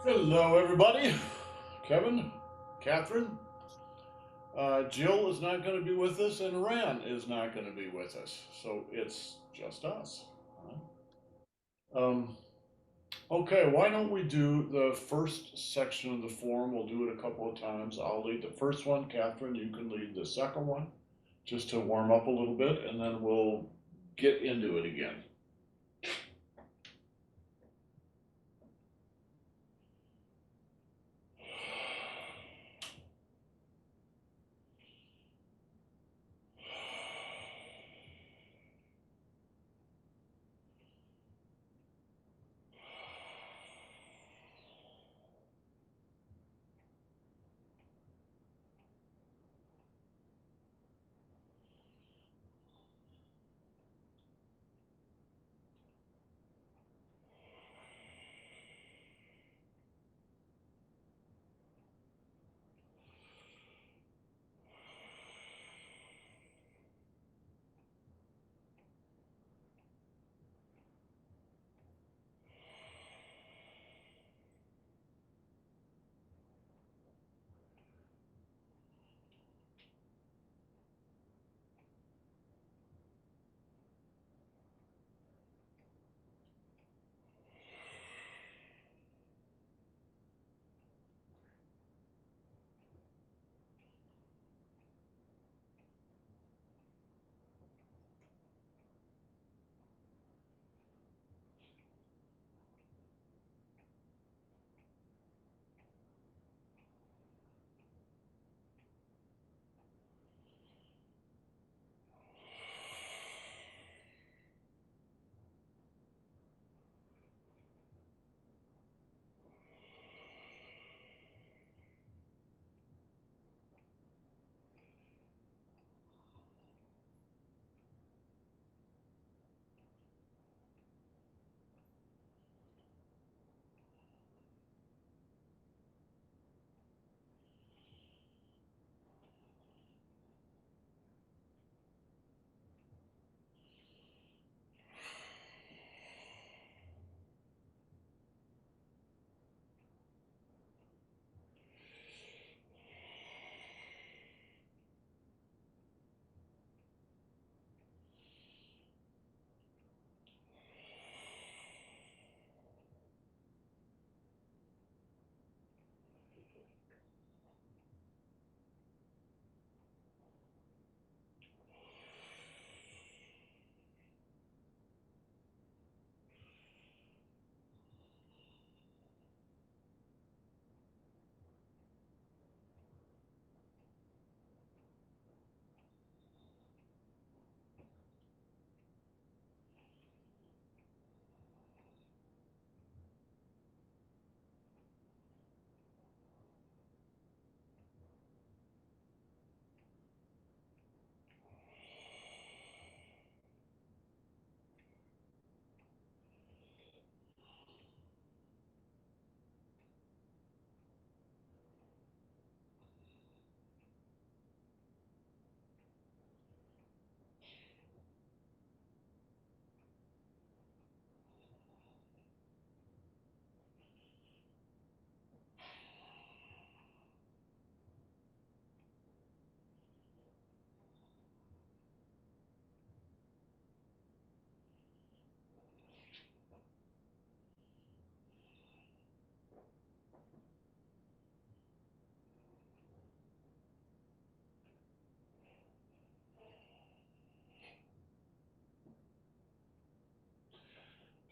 Hello, everybody. Kevin, Catherine, Jill is not going to be with us, and Ran is not going to be with us. So it's just us. Um, okay, why don't we do the first section of the form? We'll do it a couple of times. I'll lead the first one. Catherine, you can lead the second one just to warm up a little bit, and then we'll get into it again.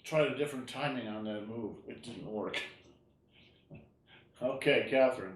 Tried a different timing on that move. It didn't work. Okay, Catherine.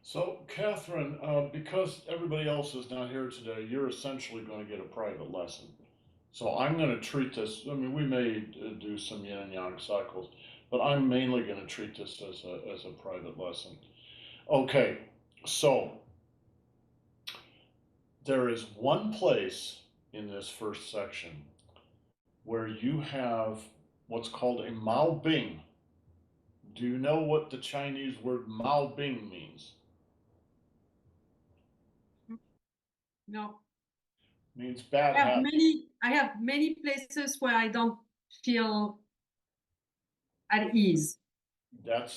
So, Catherine, because everybody else is not here today, you're essentially going to get a private lesson. So I'm going to treat this, I mean, we may do some yin and yang cycles, but I'm mainly going to treat this as a private lesson. Okay, so there is one place in this first section where you have what's called a Mao Bing. Do you know what the Chinese word Mao Bing means? No. Means bad habit. I have many places where I don't feel at ease. That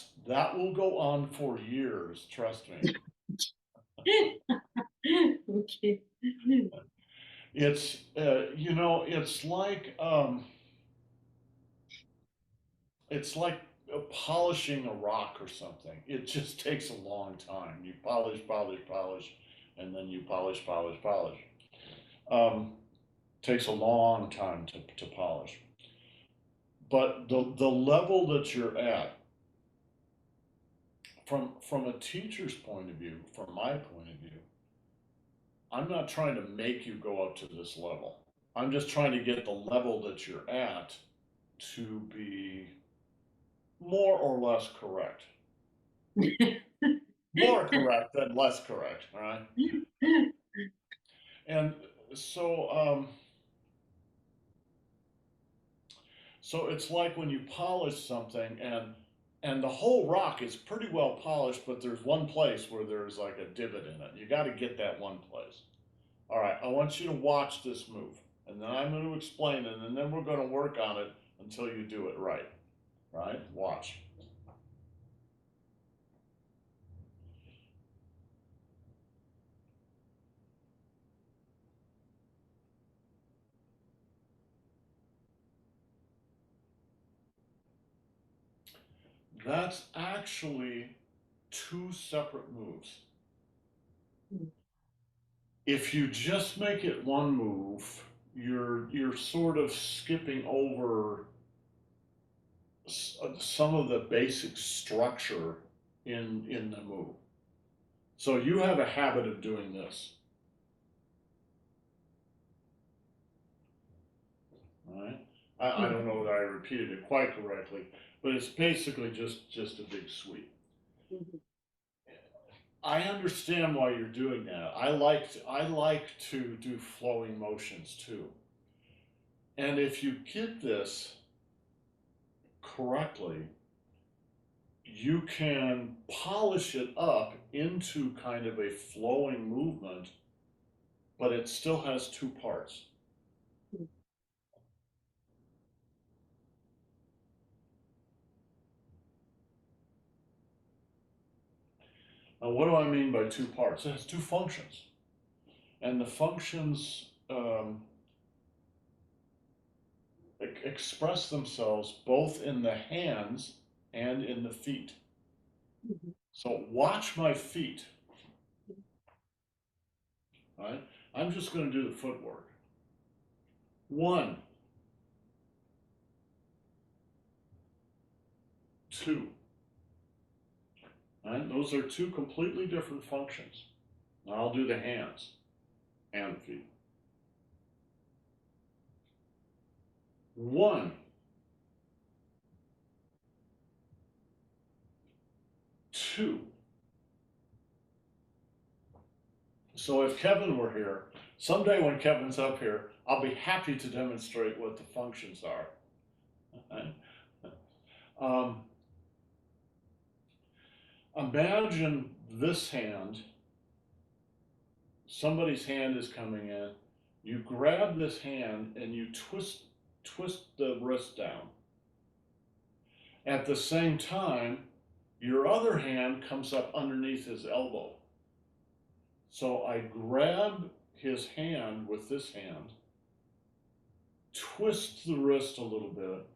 will go on for years, trust me. Okay. It's it's like polishing a rock or something. It just takes a long time. You polish, polish, polish, and then you polish, polish, polish. Um, Takes a long time to polish. But the level that you're at, from a teacher's point of view, from my point of view, I'm not trying to make you go up to this level. I'm just trying to get the level that you're at to be more or less correct. More correct than less correct, right? And so, so it's like when you polish something and the whole rock is pretty well polished, but there's one place where there's like a divot in it. You got to get that one place. All right, I want you to watch this move, and then I'm going to explain it, and then we're going to work on it until you do it right. Right? Watch. That's actually two separate moves. If you just make it one move, you're sort of skipping over some of the basic structure in the move. So you have a habit of doing this, right? I don't know that I repeated it quite correctly, but it's basically just a big sweep. I understand why you're doing that. I like to do flowing motions too. And if you get this correctly, you can polish it up into kind of a flowing movement, but it still has two parts. Now, what do I mean by two parts? It has two functions, and the functions express themselves both in the hands and in the feet. So watch my feet, right? I'm just going to do the footwork. 1, 2. Right? Those are two completely different functions. Now I'll do the hands and feet. 1, 2. So if Kevin were here, someday when Kevin's up here, I'll be happy to demonstrate what the functions are. Okay? Um, Imagine this hand, somebody's hand is coming in, you grab this hand and you twist the wrist down. At the same time, your other hand comes up underneath his elbow. So I grab his hand with this hand, twist the wrist a little bit,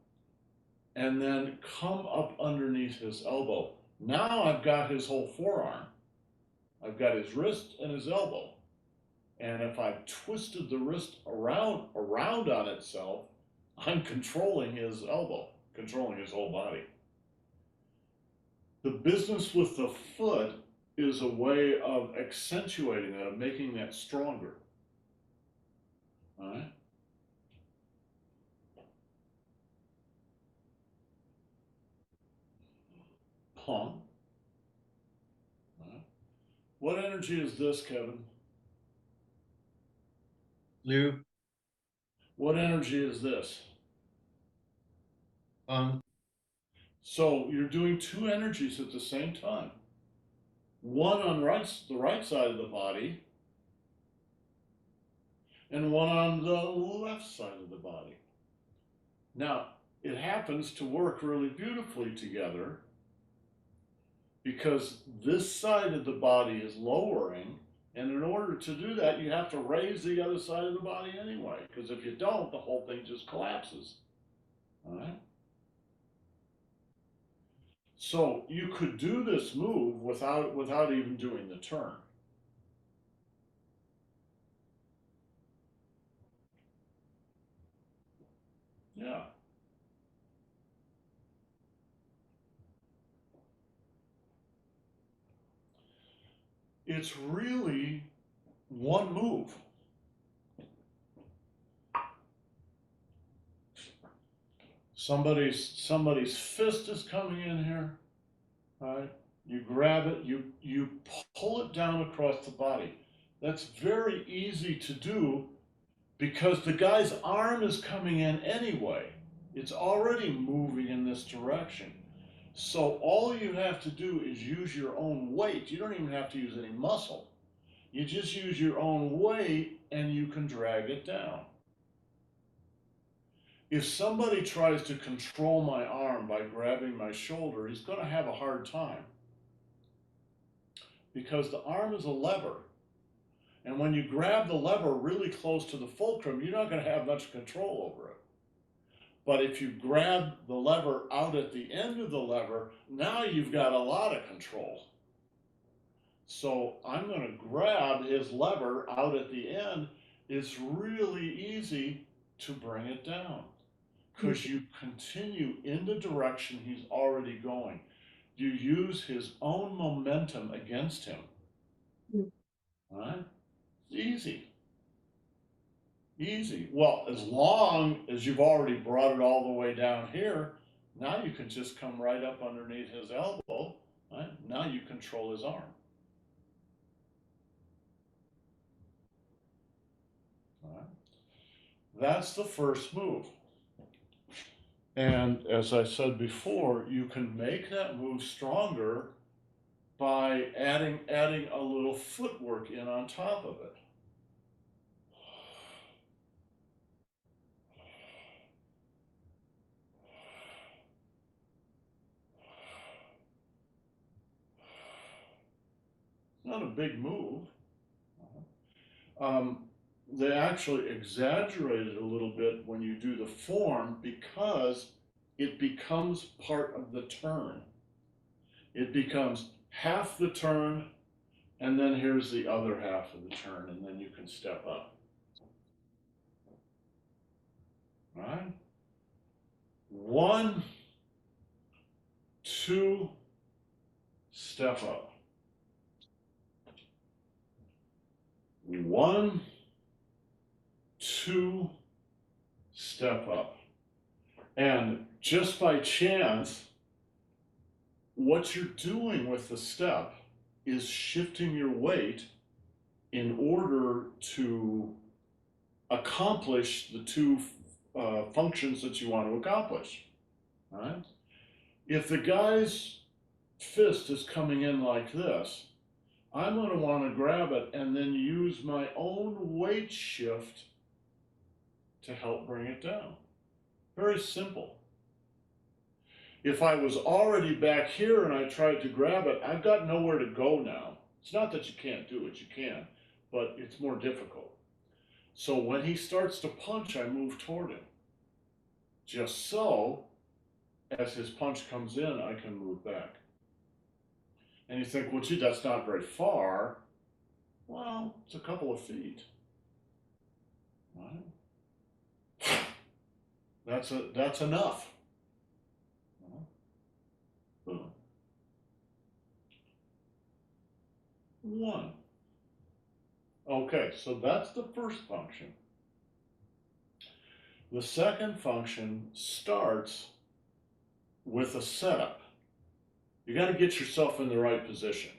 and then come up underneath his elbow. Now I've got his whole forearm. I've got his wrist and his elbow. And if I've twisted the wrist around on itself, I'm controlling his elbow, controlling his whole body. The business with the foot is a way of accentuating that, of making that stronger. All right? Pong. All right. What energy is this, Kevin? Lu. What energy is this? So you're doing two energies at the same time. One on the right side of the body, and one on the left side of the body. Now, it happens to work really beautifully together because this side of the body is lowering, and in order to do that, you have to raise the other side of the body anyway, because if you don't, the whole thing just collapses. All right? So you could do this move without even doing the turn. Yeah. It's really one move. Somebody's fist is coming in here, right? You grab it, you pull it down across the body. That's very easy to do because the guy's arm is coming in anyway. It's already moving in this direction. So all you have to do is use your own weight. You don't even have to use any muscle. You just use your own weight and you can drag it down. If somebody tries to control my arm by grabbing my shoulder, he's going to have a hard time. Because the arm is a lever. And when you grab the lever really close to the fulcrum, you're not going to have much control over it. But if you grab the lever out at the end of the lever, now you've got a lot of control. So I'm going to grab his lever out at the end. It's really easy to bring it down because you continue in the direction he's already going. You use his own momentum against him. All right? Easy. Easy. Well, as long as you've already brought it all the way down here, now you can just come right up underneath his elbow. Right? Now you control his arm. All right? That's the first move. And as I said before, you can make that move stronger by adding a little footwork in on top of it. Not a big move. They actually exaggerate it a little bit when you do the form because it becomes part of the turn. It becomes half the turn, and then here's the other half of the turn, and then you can step up. All right? 1, 2, step up. 1, 2, step up. And just by chance, what you're doing with the step is shifting your weight in order to accomplish the two functions that you want to accomplish. Right? If the guy's fist is coming in like this, I'm going to want to grab it and then use my own weight shift to help bring it down. Very simple. If I was already back here and I tried to grab it, I've got nowhere to go now. It's not that you can't do it, you can, but it's more difficult. So when he starts to punch, I move toward him. Just so, as his punch comes in, I can move back. And you think, well, gee, that's not very far. Well, it's a couple of feet. Right? That's enough. Boom. Okay, so that's the first function. The second function starts with a setup. You got to get yourself in the right position.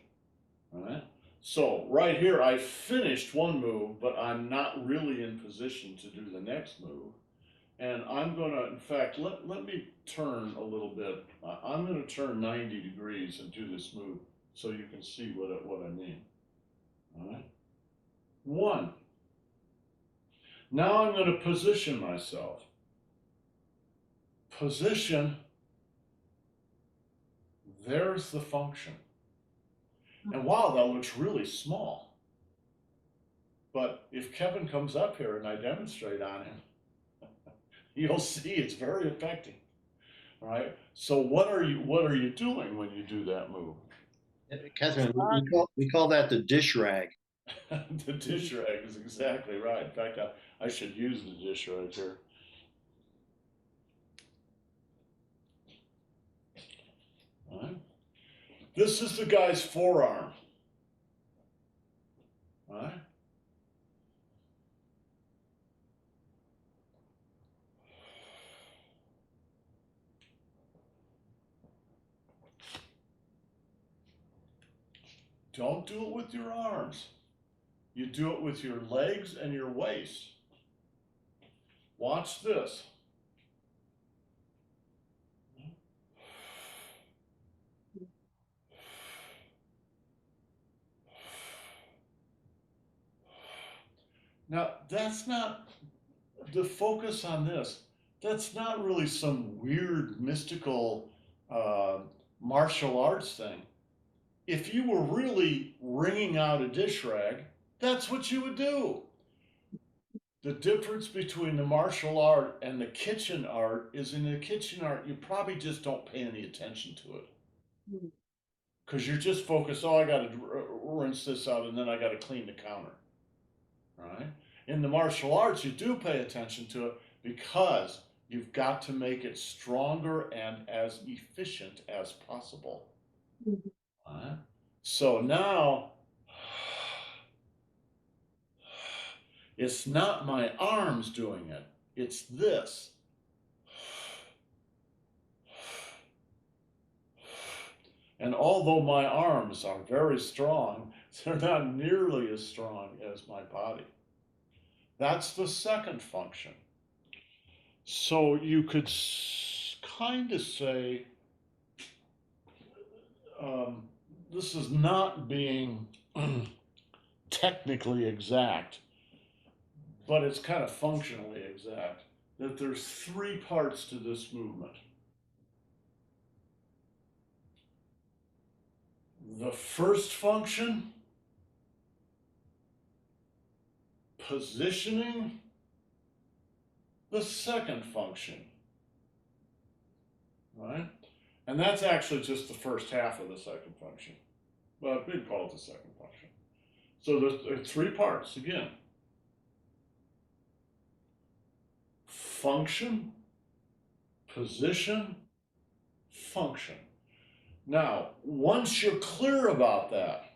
All right. So right here, I finished one move, but I'm not really in position to do the next move. And I'm going to, in fact, let me turn a little bit. I'm going to turn 90 degrees and do this move so you can see what I mean. All right. One. Now I'm going to position myself. Position. There's the function. And wow, that looks really small. But if Kevin comes up here and I demonstrate on him, you'll see it's very effective. All right. So what are you doing when you do that move? Catherine, we call that the dish rag. The dish rag is exactly right. In fact, I should use the dish rag here. All right. This is the guy's forearm. All right. Don't do it with your arms. You do it with your legs and your waist. Watch this. Now, that's not the focus on this. That's not really some weird mystical martial arts thing. If you were really wringing out a dish rag, that's what you would do. The difference between the martial art and the kitchen art is in the kitchen art, you probably just don't pay any attention to it. Because you're just focused, oh, I got to rinse this out and then I got to clean the counter. Right? In the martial arts, you do pay attention to it because you've got to make it stronger and as efficient as possible. Right? So now, it's not my arms doing it, it's this. And although my arms are very strong, they're not nearly as strong as my body. That's the second function. So you could kind of say, this is not being technically exact, but it's kind of functionally exact, that there's three parts to this movement. The first function, positioning. The second function, right? And that's actually just the first half of the second function. But we call it the second function. So there are three parts again. Function, position, function. Now, once you're clear about that,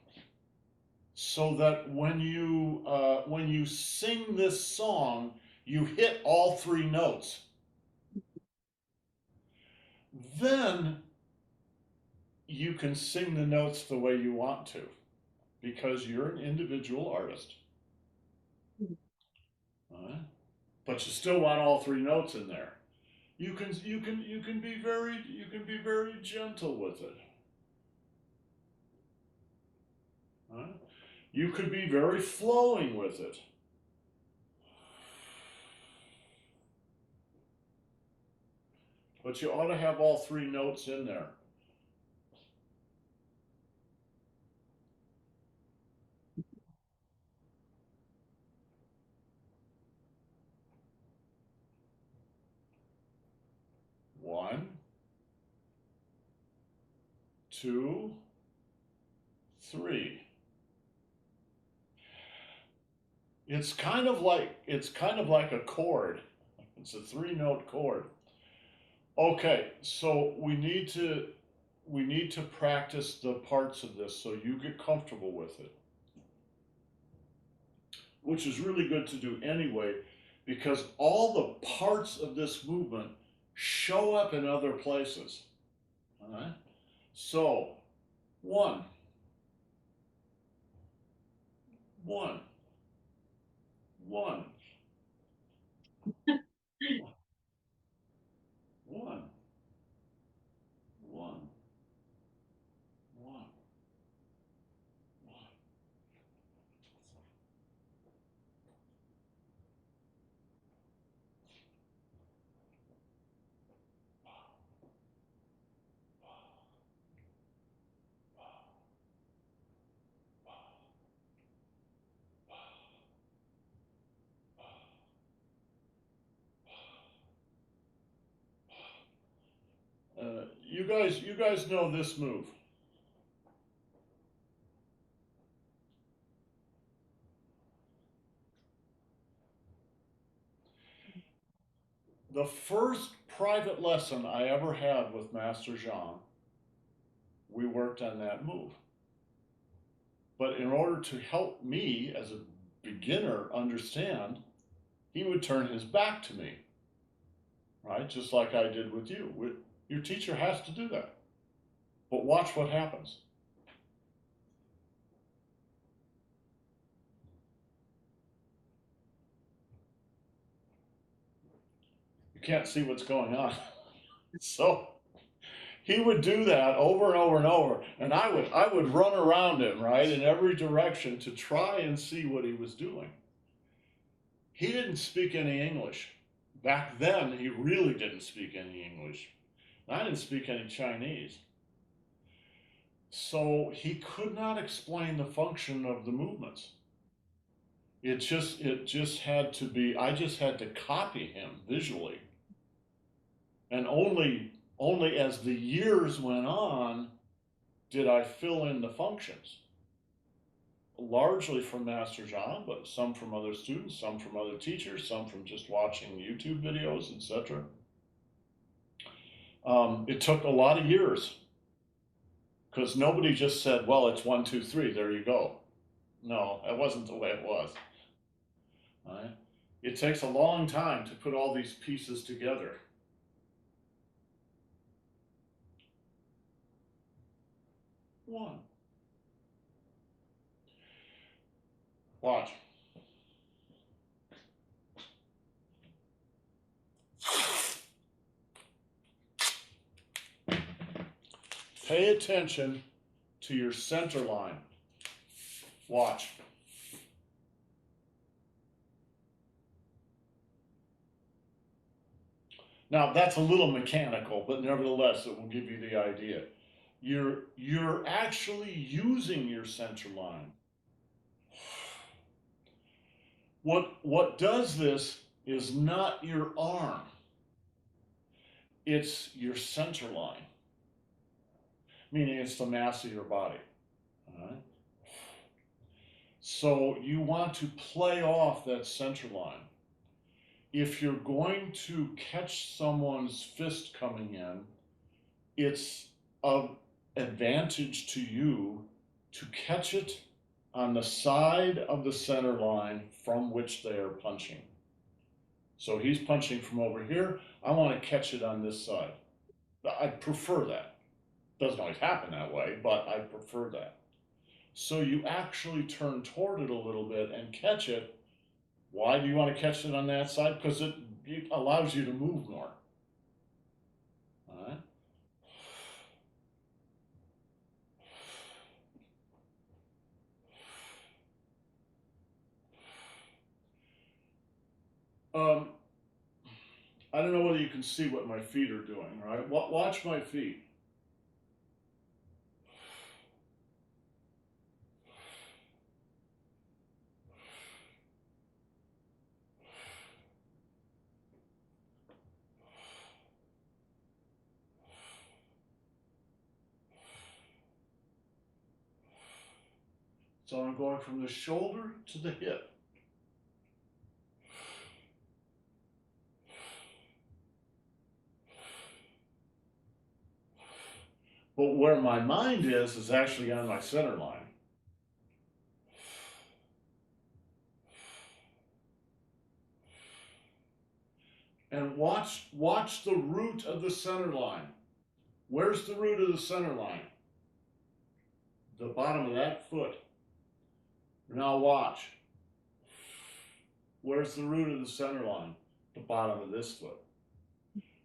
so that when you sing this song, you hit all three notes, then you can sing the notes the way you want to, because you're an individual artist. But you still want all three notes in there. You can be very gentle with it. You could be very flowing with it. But you ought to have all three notes in there. One, two, three. It's kind of like a chord. It's a three-note chord. Okay, so we need to practice the parts of this so you get comfortable with it. which is really good to do anyway, because all the parts of this movement show up in other places. All right? So, one, one, one, one, one, one, you guys know this move. The first private lesson I ever had with Master Zhang, we worked on that move. But in order to help me as a beginner understand, he would turn his back to me, right? Just like I did with you. Your teacher has to do that. But watch what happens. You can't see what's going on. So he would do that over and over and over, and I would run around him, right, in every direction to try and see what he was doing. He didn't speak any English. Back then, he really didn't speak any English. I didn't speak any Chinese. So he could not explain the function of the movements. It just had to be, I just had to copy him visually. And only as the years went on did I fill in the functions. Largely from Master Zhang, but some from other students, some from other teachers, some from just watching YouTube videos, etc. It took a lot of years because nobody just said, well, it's 1, 2, 3, there you go. No, that wasn't the way it was. Right? It takes a long time to put all these pieces together. One. Watch. Pay attention to your center line. Watch. Now that's a little mechanical, but nevertheless it will give you the idea. You're actually using your center line. What does this is not your arm. It's your center line. Meaning it's the mass of your body. All right? So you want to play off that center line. If you're going to catch someone's fist coming in, it's of advantage to you to catch it on the side of the center line from which they are punching. So he's punching from over here. I want to catch it on this side. I prefer that. Doesn't always happen that way, but I prefer that. So you actually turn toward it a little bit and catch it. Why do you want to catch it on that side? Because it allows you to move more. All right? I don't know whether you can see what my feet are doing, right? Watch my feet. So I'm going from the shoulder to the hip. But where my mind is actually on my center line. And watch the root of the center line. Where's the root of the center line? The bottom of that foot. Now watch. Where's the root of the center line? The bottom of this foot.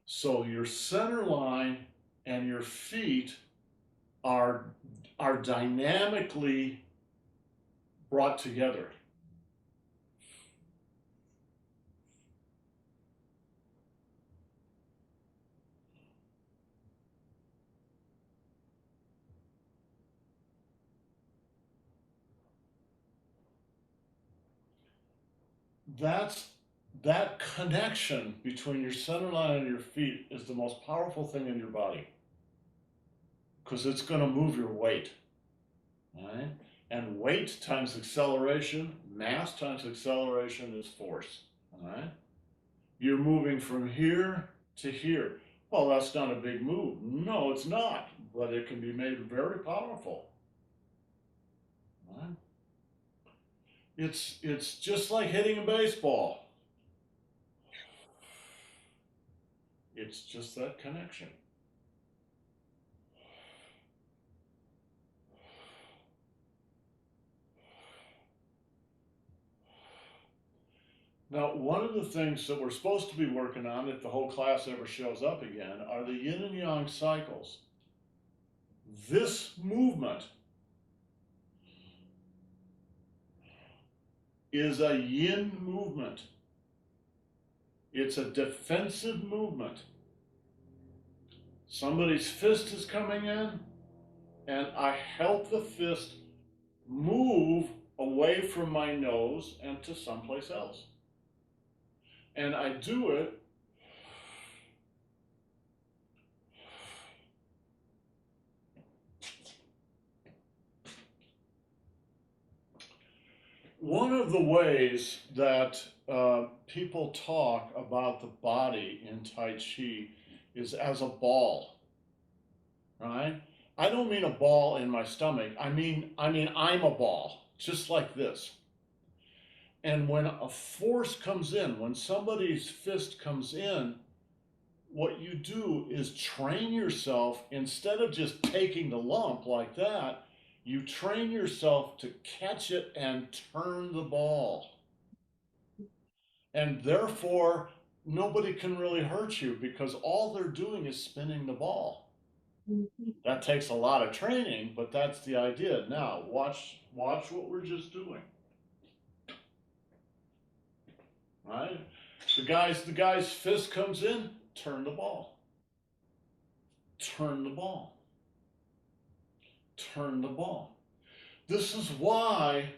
So your center line and your feet are dynamically brought together. That connection between your center line and your feet is the most powerful thing in your body, because it's going to move your weight, right? And weight times acceleration, mass times acceleration is force, right? You're moving from here to here. Well, that's not a big move. No, it's not, but it can be made very powerful, right? It's just like hitting a baseball. It's just that connection. Now, one of the things that we're supposed to be working on, if the whole class ever shows up again, are the yin and yang cycles. This movement is a yin movement. It's a defensive movement. Somebody's fist is coming in, and I help the fist move away from my nose and to someplace else. And I do it one of the ways that people talk about the body in Tai Chi is as a ball, right? I don't mean a ball in my stomach. I mean I'm a ball, just like this. And when a force comes in, when somebody's fist comes in, what you do is train yourself, instead of just taking the lump like that, you train yourself to catch it and turn the ball. And therefore, nobody can really hurt you, because all they're doing is spinning the ball. That takes a lot of training, but that's the idea. Now, watch what we're just doing. Right? The guy's fist comes in, turn the ball. Turn the ball. Turn the ball. This is why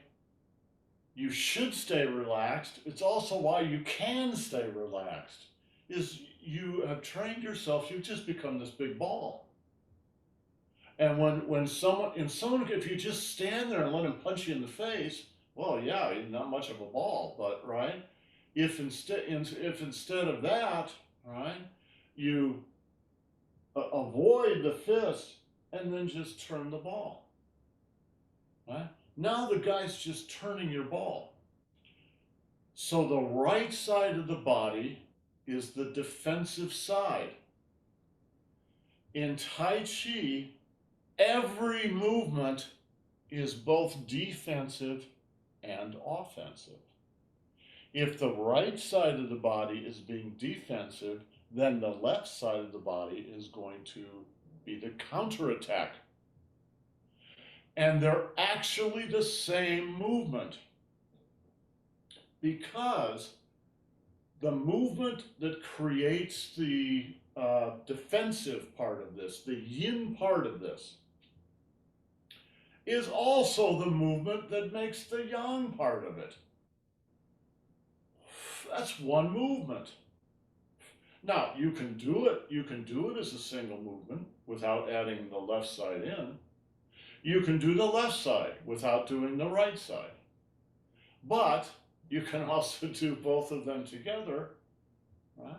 you should stay relaxed. It's also why you can stay relaxed. Is you have trained yourself, you've just become this big ball. And when someone, if you just stand there and let him punch you in the face, well, yeah, he's not much of a ball, but right? If instead of that, right, you avoid the fist and then just turn the ball, right? Now the guy's just turning your ball. So the right side of the body is the defensive side. In Tai Chi, every movement is both defensive and offensive. If the right side of the body is being defensive, then the left side of the body is going to be the counterattack. And they're actually the same movement, because the movement that creates the defensive part of this, the yin part of this, is also the movement that makes the yang part of it. That's one movement. Now, you can do it as a single movement without adding the left side in. You can do the left side without doing the right side. But you can also do both of them together, right?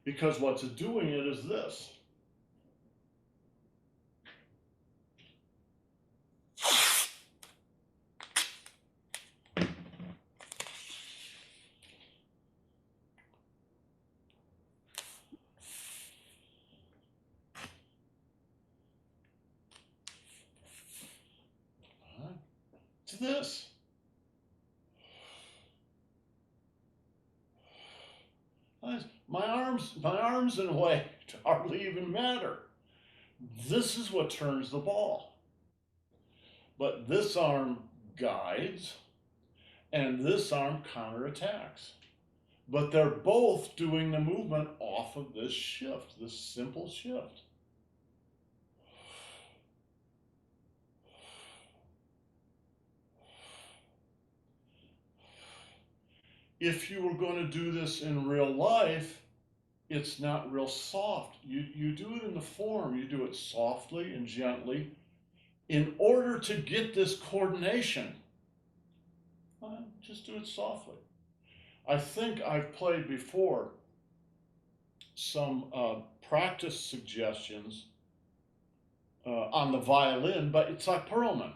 Because what's doing it is this. this. My arms in a way hardly even matter. This is what turns the ball. But this arm guides and this arm counterattacks. But they're both doing the movement off of this shift, this simple shift. If you were going to do this in real life, it's not real soft. You do it in the form, you do it softly and gently in order to get this coordination. Just do it softly. I think I've played before some practice suggestions on the violin, but it's like Perlman.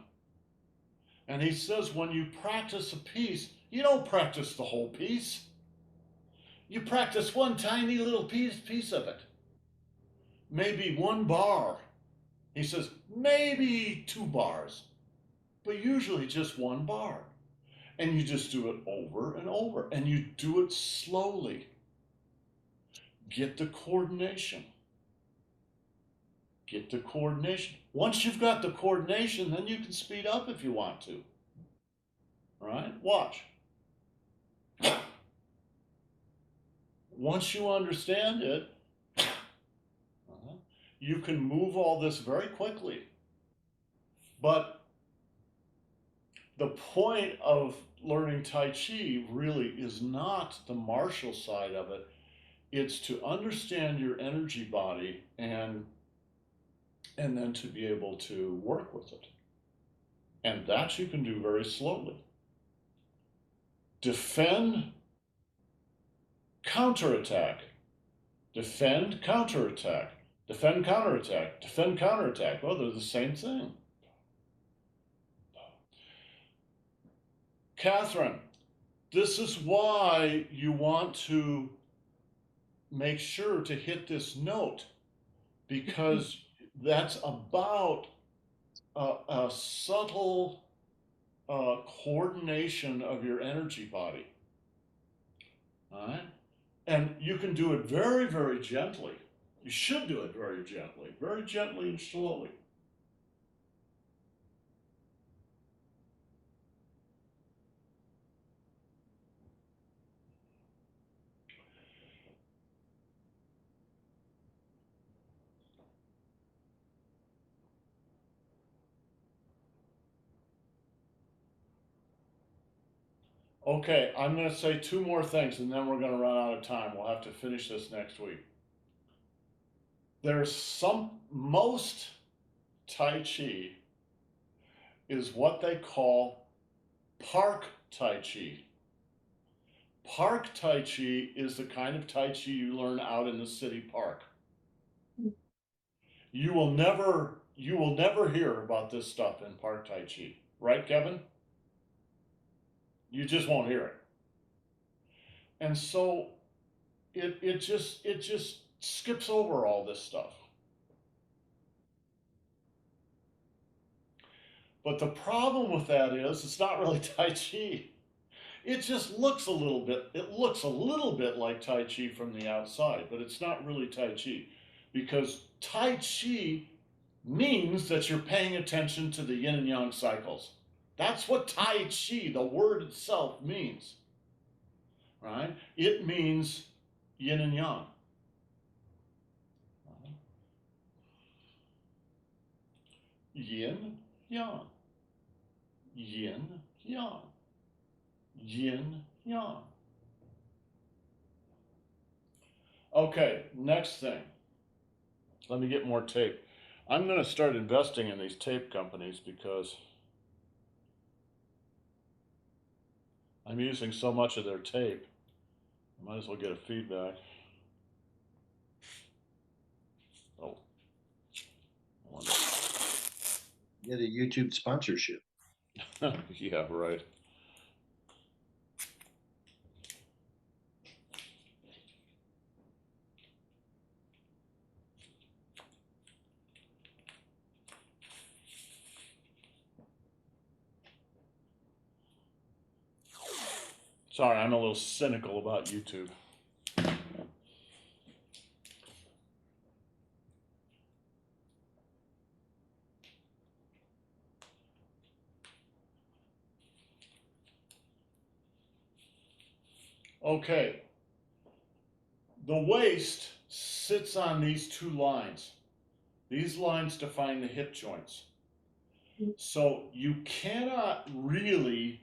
And he says when you practice a piece, you don't practice the whole piece. You practice one tiny little piece of it. Maybe one bar. He says maybe 2 bars, but usually just 1 bar. And you just do it over and over, and you do it slowly. Get the coordination. Get the coordination. Once you've got the coordination, then you can speed up if you want to. All right? Watch. Once you understand it, you can move all this very quickly. But the point of learning Tai Chi really is not the martial side of it. It's to understand your energy body and then to be able to work with it. And that you can do very slowly. Defend, counterattack. Defend, counterattack. Defend, counterattack. Defend, counterattack. Well, they're the same thing. Catherine, this is why you want to make sure to hit this note, because that's about a subtle coordination of your energy body. All right? And you can do it very, very gently. You should do it very gently and slowly. Okay, I'm going to say 2 more things and then we're going to run out of time. We'll have to finish this next week. Most Tai Chi is what they call park Tai Chi. Park Tai Chi is the kind of Tai Chi you learn out in the city park. You will never hear about this stuff in park Tai Chi, right, Kevin? You just won't hear it. And so it just skips over all this stuff. But the problem with that is it's not really Tai Chi. It just looks a little bit like Tai Chi from the outside, but it's not really Tai Chi, because Tai Chi means that you're paying attention to the yin and yang cycles. That's what Tai Chi, the word itself, means. Right? It means yin and yang. Yin, yang. Yin, yang. Yin, yang. Okay, next thing. Let me get more tape. I'm going to start investing in these tape companies because I'm using so much of their tape. I might as well get a feedback. Oh. Get a YouTube sponsorship. Yeah, right. Sorry, I'm a little cynical about YouTube. Okay, the waist sits on these two lines. These lines define the hip joints. So you cannot really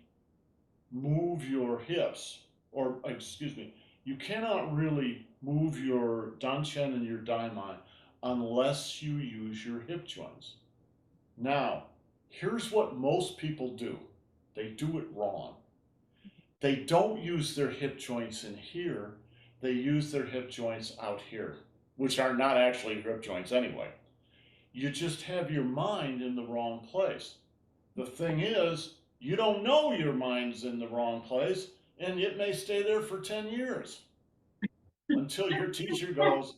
move your hips, or excuse me, you cannot really move your dantian and your daimai unless you use your hip joints. Now, here's what most people do. They do it wrong. They don't use their hip joints in here. They use their hip joints out here, which are not actually hip joints anyway. You just have your mind in the wrong place. The thing is, you don't know your mind's in the wrong place, and it may stay there for 10 years until your teacher goes,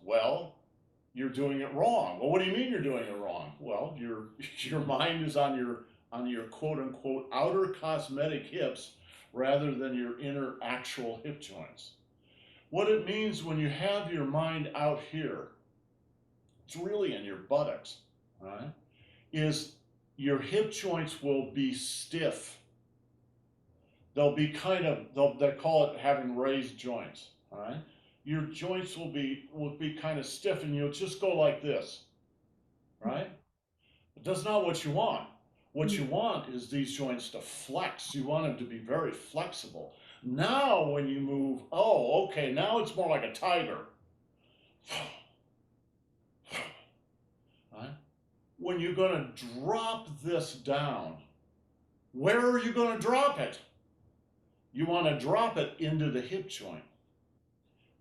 well, you're doing it wrong. Well, what do you mean you're doing it wrong? Well, your mind is on your quote unquote outer cosmetic hips rather than your inner actual hip joints. What it means when you have your mind out here, it's really in your buttocks, right? Is your hip joints will be stiff. They'll be they call it having raised joints, all right? Your joints will be kind of stiff and you'll just go like this, right? But that's not what you want. What you want is these joints to flex. You want them to be very flexible. Now when you move, oh, okay, now it's more like a tiger. Right? When you're going to drop this down, where are you going to drop it? You want to drop it into the hip joint.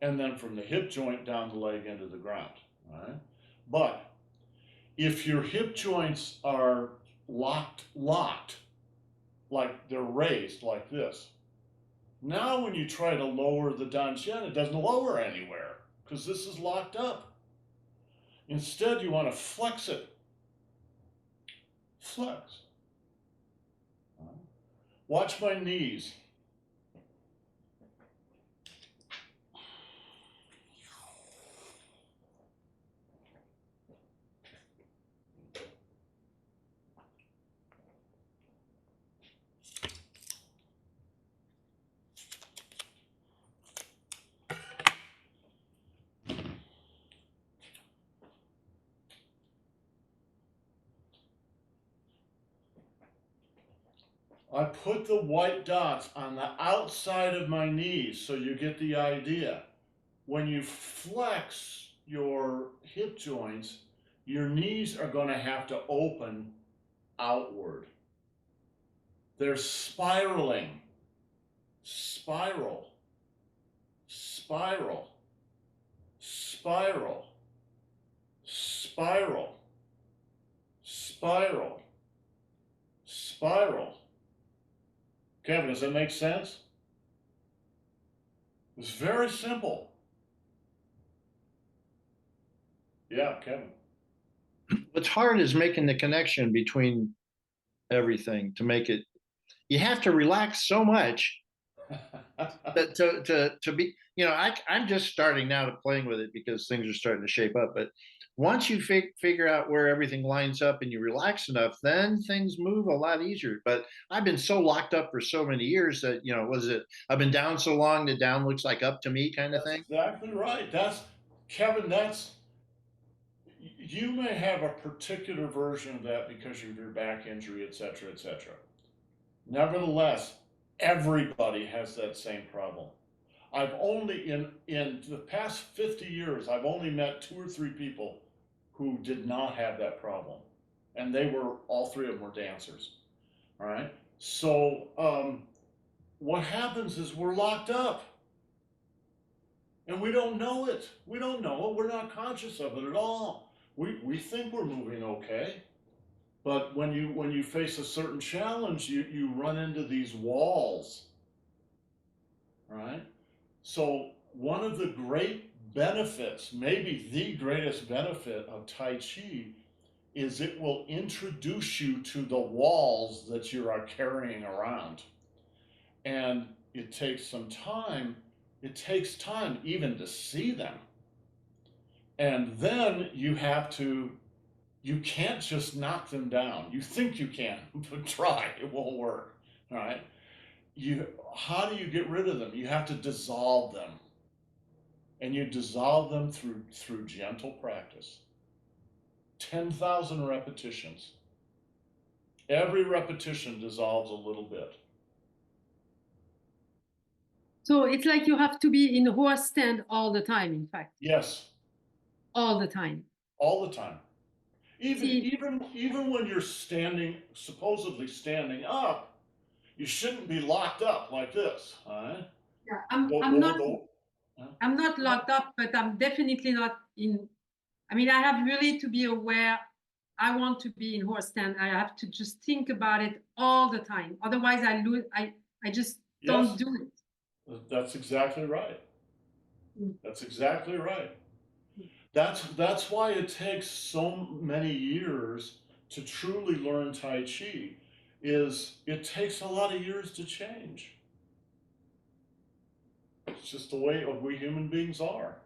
And then from the hip joint down the leg into the ground. Right? But if your hip joints are locked, like they're raised like this, now when you try to lower the dantian, it doesn't lower anywhere because this is locked up. Instead, you want to flex it. Flex. Watch my knees. I put the white dots on the outside of my knees so you get the idea. When you flex your hip joints, your knees are going to have to open outward. They're spiraling. Spiral. Spiral. Spiral. Spiral. Spiral. Spiral. Kevin, does that make sense? It's very simple. Yeah, Kevin. What's hard is making the connection between everything to make it. You have to relax so much to be. I'm just starting now to playing with it because things are starting to shape up. But once you figure out where everything lines up and you relax enough, then things move a lot easier. But I've been so locked up for so many years that I've been down so long that down looks like up to me kind of thing. Exactly right. Kevin, you may have a particular version of that because of your back injury, et cetera, et cetera. Nevertheless, everybody has that same problem. I've only, in the past 50 years, I've only met 2 or 3 people who did not have that problem. And all 3 of them were dancers. All right. So, what happens is we're locked up. And we don't know it. We don't know it. We're not conscious of it at all. We think we're moving okay. But when you face a certain challenge, you run into these walls. Right? So one of the great benefits, maybe the greatest benefit of Tai Chi is it will introduce you to the walls that you are carrying around. And it takes some time. It takes time even to see them. And then you can't just knock them down. You think you can, but try, it won't work. All right. How do you get rid of them? You have to dissolve them. And you dissolve them through gentle practice. 10,000 repetitions. Every repetition dissolves a little bit. So it's like you have to be in horse stand all the time, in fact. Yes. All the time. All the time. Even when you're supposedly standing up, you shouldn't be locked up like this. All right? Yeah, I'm not locked up, but I'm definitely not in. I mean, I have really to be aware. I want to be in horse stand. I have to just think about it all the time. Otherwise, I lose. I just don't do it. That's exactly right. That's exactly right. That's why it takes so many years to truly learn Tai Chi. It takes a lot of years to change. It's just the way we human beings are.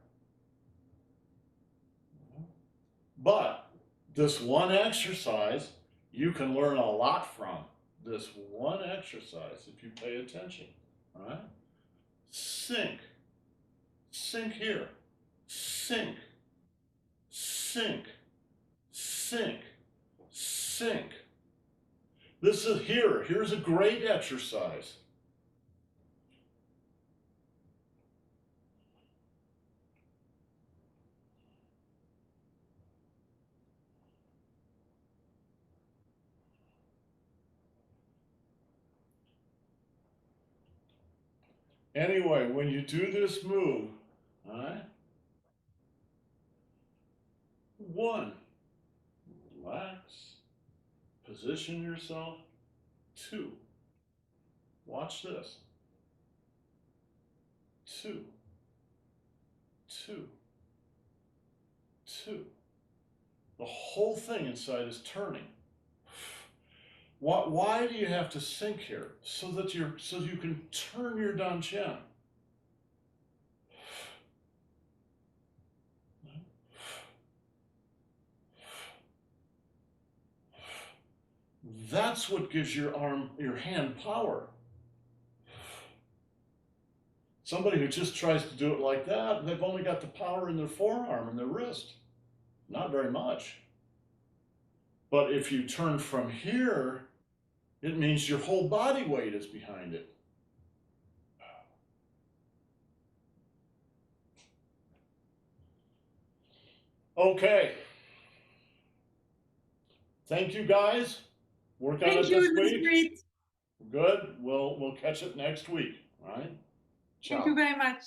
But this one exercise, you can learn a lot from this one exercise if you pay attention. All right? Sink. Sink here. Sink. Sink. Sink. Sink. This is here. Here's a great exercise. Anyway, when you do this move, all right? 1, relax, position yourself. 2, watch this. 2, 2, 2. The whole thing inside is turning. Why do you have to sink here? So you can turn your dantian. That's what gives your hand power. Somebody who just tries to do it like that, they've only got the power in their forearm and their wrist. Not very much. But if you turn from here, it means your whole body weight is behind it. Okay. Thank you, guys. Work on it this week. Thank you. Great. Good. We'll catch it next week. All right. Ciao. Thank you very much.